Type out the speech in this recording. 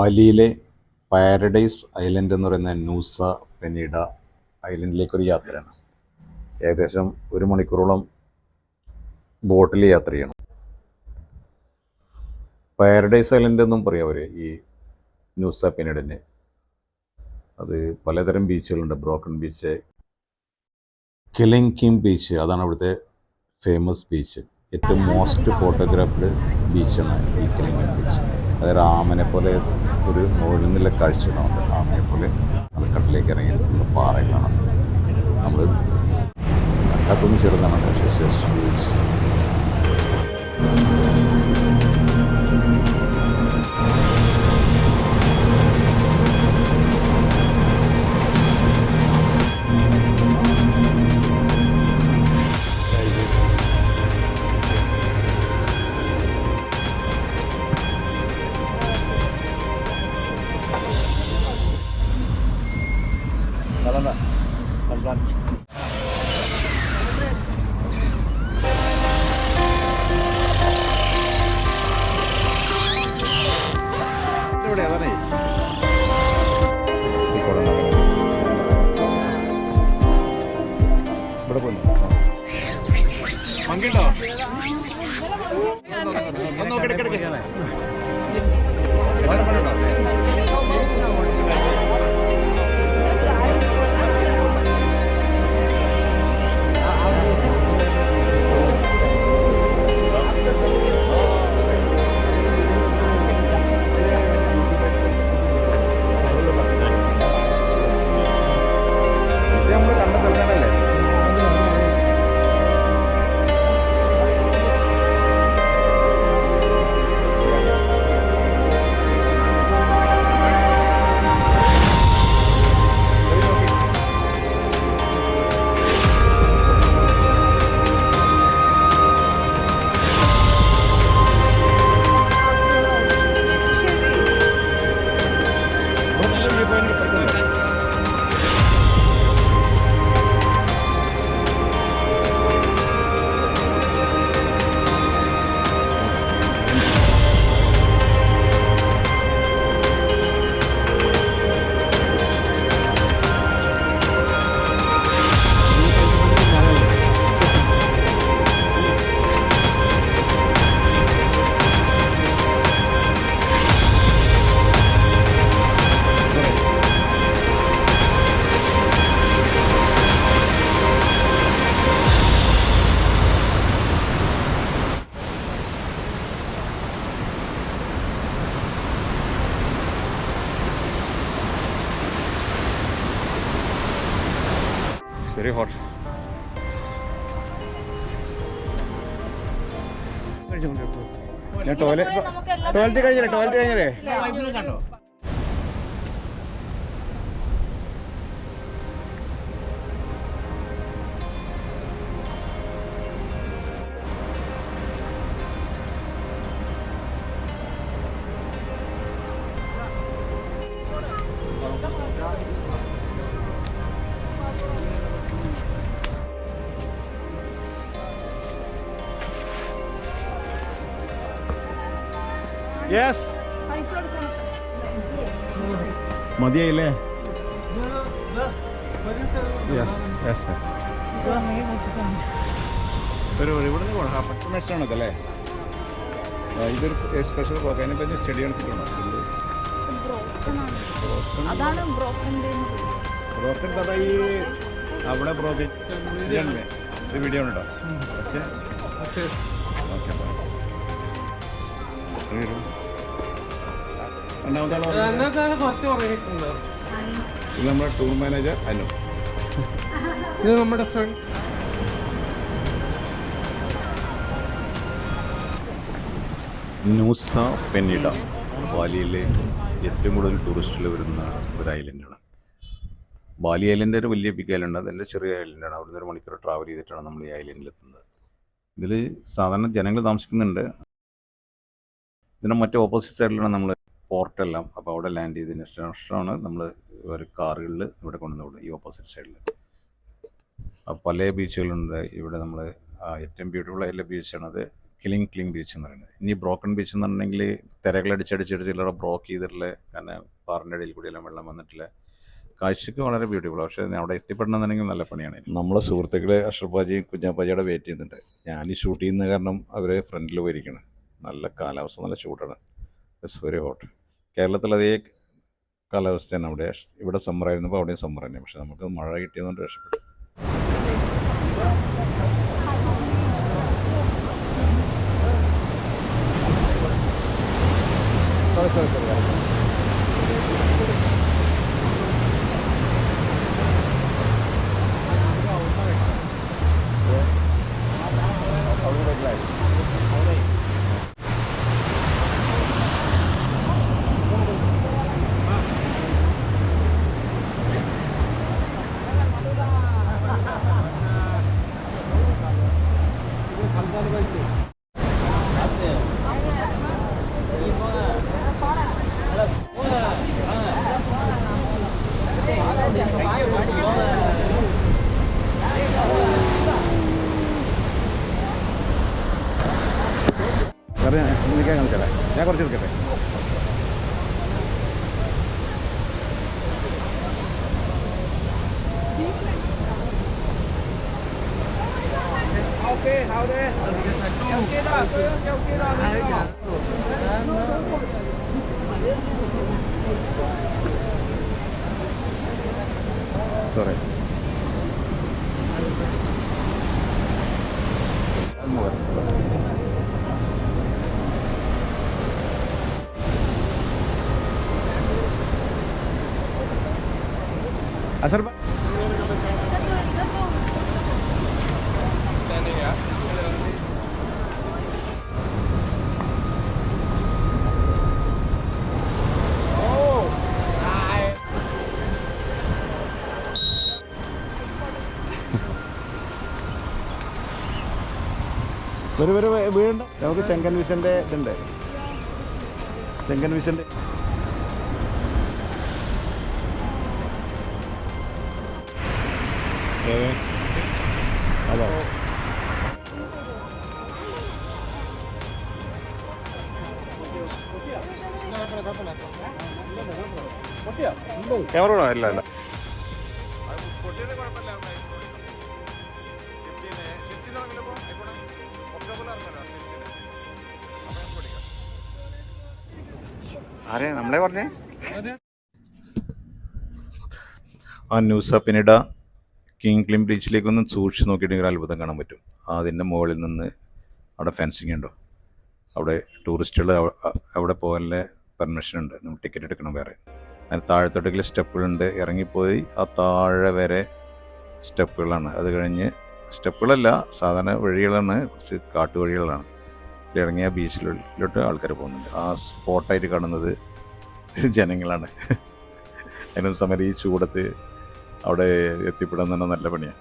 ബാലിയിലെ paradise island എന്ന് പറയുന്ന Noosa പെനീഡ ഐലൻഡിലേക്കൊരു യാത്രയാണ്. ഏകദേശം 1 മണിക്കൂറോളം ബോട്ടിൽ യാത്ര ചെയ്യണം. പാരഡൈസ് ഐലൻഡ് എന്നും പറയാം അവർ ഈ നൂസ പെനീഡിനെ. അത് പലതരം ബീച്ചുകളുണ്ട്. ബ്രോക്കൺ ബീച്ച്, കിലിംഗ് കിം ബീച്ച്, അതാണ് അവിടുത്തെ ഫേമസ് ബീച്ച്. ഏറ്റവും മോസ്റ്റ് ഫോട്ടോഗ്രാഫ്ഡ് ബീച്ചാണ് ഈ കിലിംഗ് കിം ബീച്ച്. അതായത് ആമനെ പോലെ ഒരു മുഴുന്നില്ല കാഴ്ചകളുണ്ട്. ആമയെ പോലെ കടലിലേക്ക് ഇറങ്ങി നിൽക്കുന്ന പാറകളാണ്. നമ്മൾ അതൊന്നും ചെറുതാണ്. പക്ഷേ very hot. ടോയ്ലറ്റ് കഴിഞ്ഞല്ലേ യെസ് മതിയായില്ലേ? ഇവിടെ പട്ടണ ഇഷ്ടമാണല്ലേ? ഇതൊരു സ്പെഷ്യൽ ബ്ലോക്ക്. അതിനെപ്പറ്റി സ്റ്റഡി എടുത്തിട്ടുണ്ടോ? ബ്രോക്കൻ കഥ ഈ അവിടെ ബ്രോക്കൻ ഇത് വീഡിയോ ഉണ്ടോ? Okay okay. ഇത് നമ്മുടെ ടൂർ മാനേജർ അനു. ഇത് നമ്മുടെ ഫ്രണ്ട്. നൂസ പെനീഡ ബാലിയിലെ ഏറ്റവും കൂടുതൽ ടൂറിസ്റ്റുകൾ വരുന്ന ഒരു ഐലൻഡാണ്. ബാലി ഐലൻഡ് ഒരു വലിയ ബിഗ് ഐലൻഡ്. അതിൻ്റെ ചെറിയ ഐലൻഡാണ്. അവിടുന്ന് 1 മണിക്കൂർ ട്രാവൽ ചെയ്തിട്ടാണ് നമ്മൾ ഈ ഐലൻഡിലെത്തുന്നത്. ഇതിൽ സാധാരണ ജനങ്ങൾ താമസിക്കുന്നുണ്ട്. ഇതിൻ്റെ മറ്റേ ഓപ്പോസിറ്റ് സൈഡിലാണ് നമ്മൾ പോർട്ടെല്ലാം. അപ്പോൾ അവിടെ ലാൻഡ് ചെയ്തതിന് ശേഷമാണ് നമ്മൾ ഒരു കാറുകളിൽ ഇവിടെ കൊണ്ടുവന്നത്. ഈ ഓപ്പോസിറ്റ് സൈഡിൽ പല ബീച്ചുകളുണ്ട്. ഇവിടെ നമ്മൾ ഏറ്റവും ബ്യൂട്ടിഫുൾ ആയിട്ടുള്ള ബീച്ചാണത് കിലിങ് ക്ലിങ് ബീച്ച് എന്ന് പറയുന്നത്. ഇനി ബ്രോക്കൺ ബീച്ച് എന്ന് പറഞ്ഞിട്ടുണ്ടെങ്കിൽ തിരകളടിച്ചടിച്ചടിച്ചുള്ള ബ്രോക്ക് ചെയ്തിട്ടുള്ള കാരണം പാറിൻ്റെ ഇടയിൽ കൂടിയെല്ലാം വെള്ളം വന്നിട്ടില്ല. കാഴ്ചക്ക് വളരെ ബ്യൂട്ടിഫുൾ. പക്ഷേ അവിടെ എത്തിപ്പെടണമെന്നുണ്ടെങ്കിൽ നല്ല പണിയാണ്. നമ്മളെ സുഹൃത്തുക്കളെ അഷ്റഫാജിയും കുഞ്ഞാപ്പാജിയുടെ വെയിറ്റ് ചെയ്യുന്നുണ്ട്. ഞാൻ ഈ ഷൂട്ട് ചെയ്യുന്ന കാരണം അവർ ഫ്രണ്ടിൽ പോയിരിക്കണം. നല്ല കാലാവസ്ഥ, നല്ല ചൂടാണ്. It's very hot. കേരളത്തിൽ അതേ കാലാവസ്ഥയാണ് അവിടെ. ഇവിടെ സമ്മറായിരുന്നപ്പോൾ അവിടെയും സമ്മർ തന്നെ. പക്ഷെ നമുക്ക് മഴ കിട്ടിയതുകൊണ്ട് രക്ഷപ്പെട്ടു. ഞാൻ കുറച്ച് എടുക്കട്ടെ. സോറി. Azerbaiyán. വീണ്ടും നമുക്ക് ചെങ്കൻ വിഷൻ്റെ ഇതുണ്ട്. ചെങ്കൻ വിഷൻ്റെ അതോ ക്യാമറ അല്ല അല്ല ആരെ നമ്മളെ പറഞ്ഞേ. ആ ന്യൂസ് പിന്നീട് കിങ് ക്ലിം ബീച്ചിലേക്കൊന്ന് സൂക്ഷിച്ച് നോക്കിയിട്ടെങ്കിൽ അത്ഭുതം കാണാൻ പറ്റും. അതിൻ്റെ മുകളിൽ നിന്ന് അവിടെ ഫെൻസിങ് ഉണ്ടോ, അവിടെ ടൂറിസ്റ്റുകൾ അവിടെ പോകാനുള്ള പെർമിഷൻ ഉണ്ട്. നമ്മൾ ടിക്കറ്റ് എടുക്കണം വേറെ. അതിന് താഴത്തോട്ടേക്ക് സ്റ്റെപ്പുകളുണ്ട്. ഇറങ്ങിപ്പോയി ആ താഴെ വരെ സ്റ്റെപ്പുകളാണ്. അത് കഴിഞ്ഞ് സ്റ്റെപ്പുകളല്ല, സാധാരണ വഴികളാണ്, കുറച്ച് കാട്ടുവഴികളാണ്. ഇറങ്ങിയ ബീച്ചിലോട്ട് ആൾക്കാർ പോകുന്നുണ്ട്. ആ സ്പോട്ടായിട്ട് കാണുന്നത് ജനങ്ങളാണ്. അതിനൊരു സമയം ഈ ചൂടത്ത് അവിടെ എത്തിപ്പെടാൻ തന്നെ നല്ല പണിയാണ്.